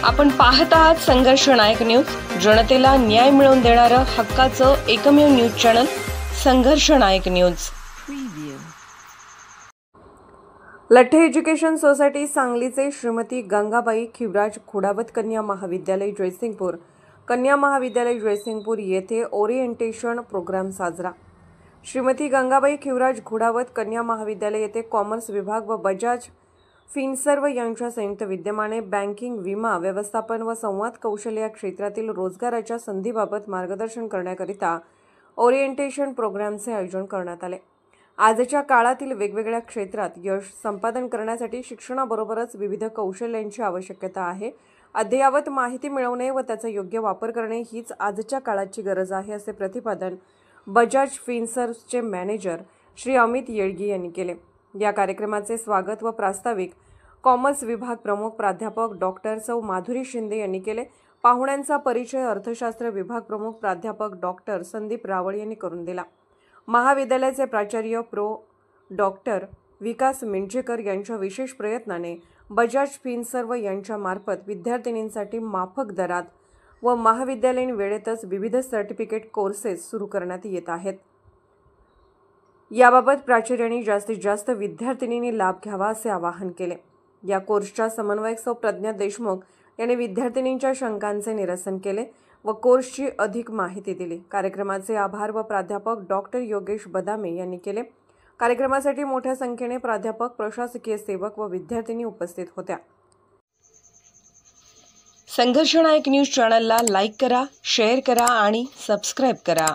आपण पाहत आहात संघर्ष नायक न्यूज, जनतेला न्याय मिळवून देणारं हक्काचं एकमेव न्यूज चॅनल संघर्ष नायक न्यूज। लठ्ठे एज्युकेशन सोसायटी सांगलीचे श्रीमती गंगाबाई खिवराज खुडावत कन्या महाविद्यालय जयसिंगपूर कन्या महाविद्यालय जयसिंगपूर येथे ओरिएंटेशन प्रोग्राम साजरा। श्रीमती गंगाबाई खिवराज खुडावत कन्या महाविद्यालय येथे कॉमर्स विभाग व बजाज फिनसर्व यांच्या संयुक्त विद्यमाने बँकिंग, विमा, व्यवस्थापन व संवाद कौशल्य या क्षेत्रातील रोजगाराच्या संधीबाबत मार्गदर्शन करण्याकरिता ओरिएंटेशन प्रोग्रामचे आयोजन करण्यात आले। आजच्या काळातील वेगवेगळ्या क्षेत्रात यश संपादन करण्यासाठी शिक्षणाबरोबरच विविध कौशल्यांची आवश्यकता आहे। अद्ययावत माहिती मिळवणे व त्याचा योग्य वापर करणे हीच आजच्या काळाची गरज आहे, असे प्रतिपादन बजाज फिनसर्वचे मॅनेजर श्री अमित येळगी यांनी केले। या कार्यक्रमाचे स्वागत व प्रास्ताविक कॉमर्स विभाग प्रमुख प्राध्यापक डॉक्टर सौ माधुरी शिंदे यांनी केले। पाहुण्यांचा परिचय अर्थशास्त्र विभाग प्रमुख प्राध्यापक डॉक्टर संदीप रावळ यांनी करून दिला। महाविद्यालयाचे प्राचार्य प्रो डॉक्टर विकास मिंजेकर यांच्या विशेष प्रयत्नाने बजाज फिनसर्व यांच्या मार्फत विद्यार्थिनींसाठी माफक दरात व महाविद्यालयीन वेळेतच विविध सर्टिफिकेट कोर्सेस सुरू करण्यात येत आहेत। याबाबत प्राचार्यांनी जास्तीत जास्त विद्यार्थिनींनी लाभ घ्यावा असे आवाहन केले। या कोर्सच्या समन्वयक सौ प्रज्ञा देशमुख यांनी विद्यार्थिनींच्या शंकांचे निरसन केले व कोर्सची अधिक माहिती दिली। कार्यक्रमाचे आभार व प्राध्यापक डॉक्टर योगेश बदामे यांनी केले। कार्यक्रमासाठी मोठ्या संख्येने प्राध्यापक, प्रशासकीय सेवक व विद्यार्थिनी उपस्थित होत्या। संघर्ष नायक न्यूज चॅनलला लाईक करा, शेअर करा आणि सबस्क्राइब करा।